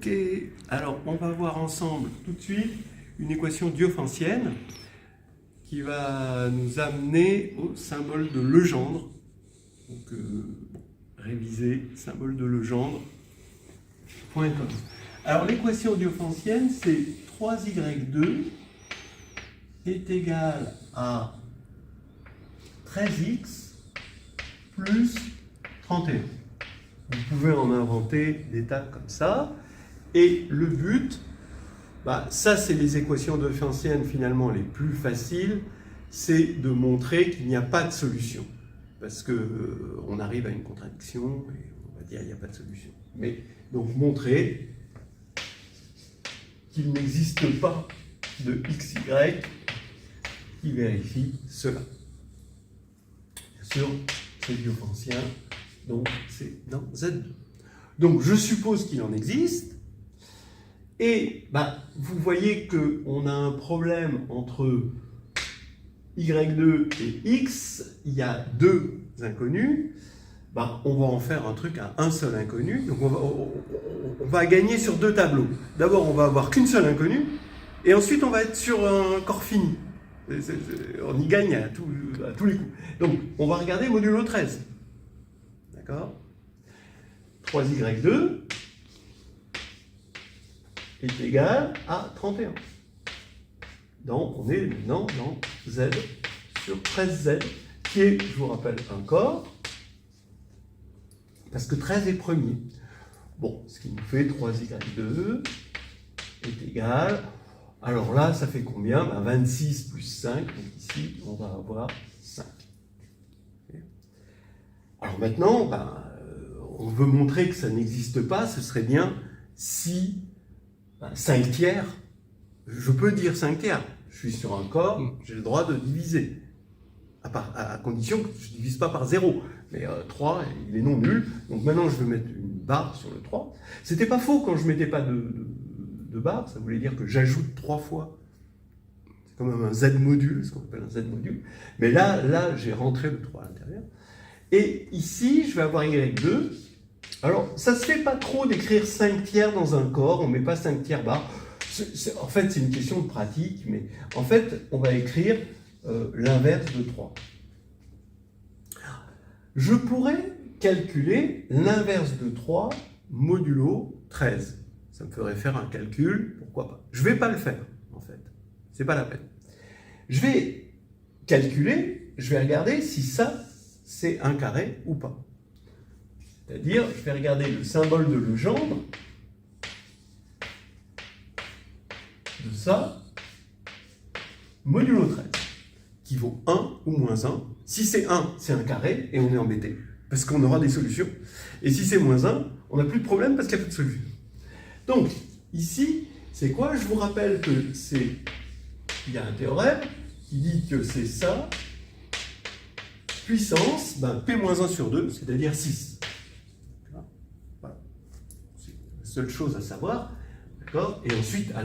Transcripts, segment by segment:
Ok, alors on va voir ensemble tout de suite une équation diophantienne qui va nous amener au symbole de Legendre. Donc, réviser, symbole de Legendre, .com. Alors l'équation diophantienne, c'est 3y2 est égal à 13x plus 31. Vous pouvez en inventer des tas comme ça. Et le but, ça c'est les équations diophantiennes finalement les plus faciles, c'est de montrer qu'il n'y a pas de solution. Parce qu'on arrive à une contradiction et on va dire qu'il n'y a pas de solution. Mais donc montrer qu'il n'existe pas de xy qui vérifie cela. Bien sûr, c'est diophantien, donc c'est dans Z2. Donc je suppose qu'il en existe. Et vous voyez qu'on a un problème entre y2 et x, il y a deux inconnus, on va en faire un truc à un seul inconnu, donc on va gagner sur deux tableaux. D'abord, on va avoir qu'une seule inconnue, et ensuite on va être sur un corps fini. On y gagne à tous les coups. Donc, on va regarder modulo 13. D'accord ? 3y2 est égal à 31. Donc, on est maintenant dans Z sur 13Z, qui est, je vous rappelle, un corps, parce que 13 est premier. Bon, ce qui nous fait 3y2 est égal, alors là, ça fait combien ? 26 plus 5, donc ici, on va avoir 5. Alors maintenant, on veut montrer que ça n'existe pas, ce serait bien si 5 tiers, je peux dire 5 tiers, je suis sur un corps, j'ai le droit de diviser, à condition que je ne divise pas par 0. Mais 3, il est non nul, donc maintenant je vais mettre une barre sur le 3. C'était pas faux quand je ne mettais pas de barre, ça voulait dire que j'ajoute 3 fois. C'est quand même un Z-module, ce qu'on appelle un Z-module. Mais là j'ai rentré le 3 à l'intérieur. Et ici, je vais avoir Y2. Alors, ça se fait pas trop d'écrire 5 tiers dans un corps, on ne met pas 5 tiers barre. En fait, c'est une question de pratique, mais en fait, on va écrire l'inverse de 3. Je pourrais calculer l'inverse de 3 modulo 13. Ça me ferait faire un calcul, pourquoi pas. Je ne vais pas le faire, en fait. Ce n'est pas la peine. Je vais calculer, je vais regarder si ça, c'est un carré ou pas. C'est-à-dire, je vais regarder le symbole de Legendre de ça, modulo 13, qui vaut 1 ou moins 1. Si c'est 1, c'est un carré, et on est embêté, parce qu'on aura des solutions. Et si c'est moins 1, on n'a plus de problème, parce qu'il n'y a plus de solution. Donc, ici, c'est quoi? Je vous rappelle que il y a un théorème qui dit que c'est ça, puissance, P-1 sur 2, c'est-à-dire 6. Voilà. C'est la seule chose à savoir, d'accord? Et ensuite, à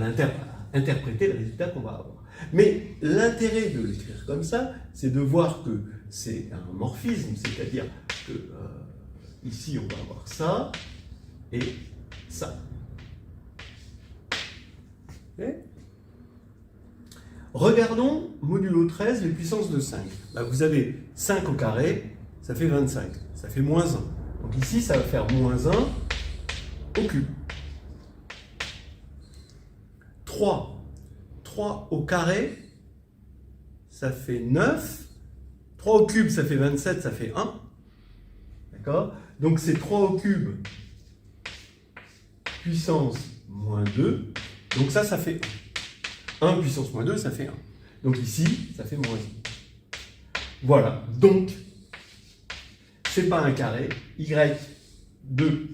interpréter le résultat qu'on va avoir. Mais l'intérêt de l'écrire comme ça, c'est de voir que c'est un morphisme, c'est-à-dire que ici, on va avoir ça et ça. Okay? Regardons modulo 13, les puissances de 5. Vous avez 5 au carré, ça fait 25, ça fait moins 1. Donc ici, ça va faire moins 1 au cube. 3 au carré, ça fait 9. 3 au cube, ça fait 27, ça fait 1. D'accord? Donc c'est 3 au cube, puissance moins 2. Donc ça fait 1. 1 puissance moins 2, ça fait 1. Donc ici, ça fait moins 1. Voilà. Donc, c'est pas un carré. Y2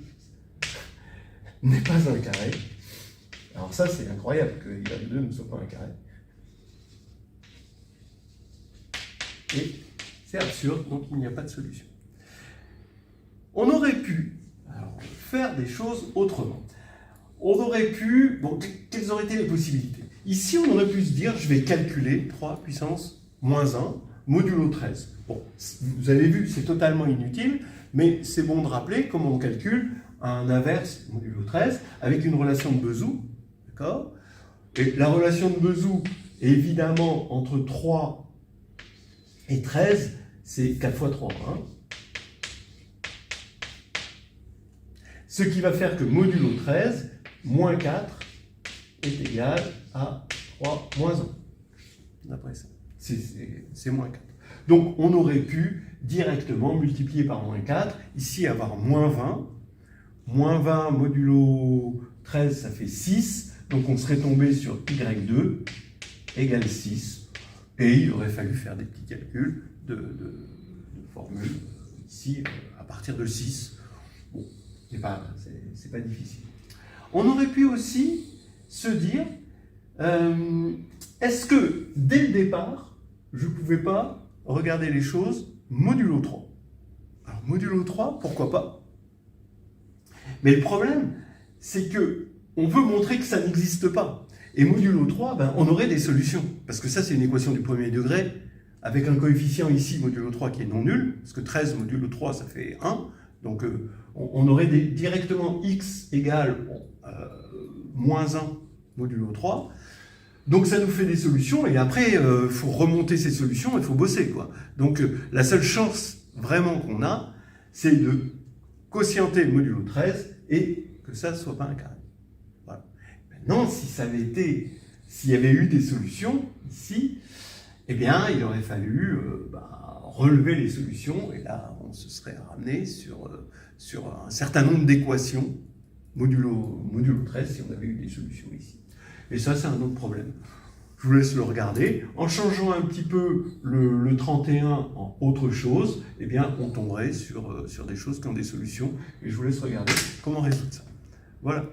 n'est pas un carré. Alors ça, c'est incroyable que Y2 ne soit pas un carré. Et c'est absurde, donc il n'y a pas de solution. On aurait pu faire des choses autrement. On aurait pu... quelles auraient été les possibilités? Ici, on aurait pu se dire, je vais calculer 3 puissance moins 1, modulo 13. Bon, vous avez vu, c'est totalement inutile, mais c'est bon de rappeler comment on calcule un inverse modulo 13 avec une relation de Bezout, d'accord? Et la relation de Bezout, évidemment, entre 3 et 13, c'est 4 fois 3. Hein. Ce qui va faire que modulo 13, moins 4, est égal à 3 moins 1. D'après ça. C'est moins 4. Donc, on aurait pu directement multiplier par moins 4, ici avoir moins 20. Moins 20 modulo 13, ça fait 6. Donc, on serait tombé sur y2 égale 6. Et il aurait fallu faire des petits calculs de formule ici à partir de 6. Bon, c'est pas difficile. On aurait pu aussi se dire, est-ce que dès le départ, je ne pouvais pas regarder les choses modulo 3? Alors, modulo 3, pourquoi pas? Mais le problème, c'est que on veut montrer que ça n'existe pas. Et modulo 3, ben, on aurait des solutions. Parce que ça, c'est une équation du premier degré, avec un coefficient ici, modulo 3, qui est non nul, parce que 13 modulo 3, ça fait 1. Donc, on aurait directement x égale moins 1 modulo 3. Donc, ça nous fait des solutions, et après, il faut remonter ces solutions, il faut bosser, quoi. Donc, la seule chance, vraiment, qu'on a, c'est de quotienter modulo 13, et que ça ne soit pas un carré. Voilà. Maintenant, si ça avait été, s'il y avait eu des solutions, ici, eh bien, il aurait fallu relever les solutions, et là, on se serait ramené sur un certain nombre d'équations modulo 13, si on avait eu des solutions ici. Et ça, c'est un autre problème. Je vous laisse le regarder. En changeant un petit peu le 31 en autre chose, eh bien, on tomberait sur des choses qui ont des solutions. Et je vous laisse regarder comment résoudre ça. Voilà.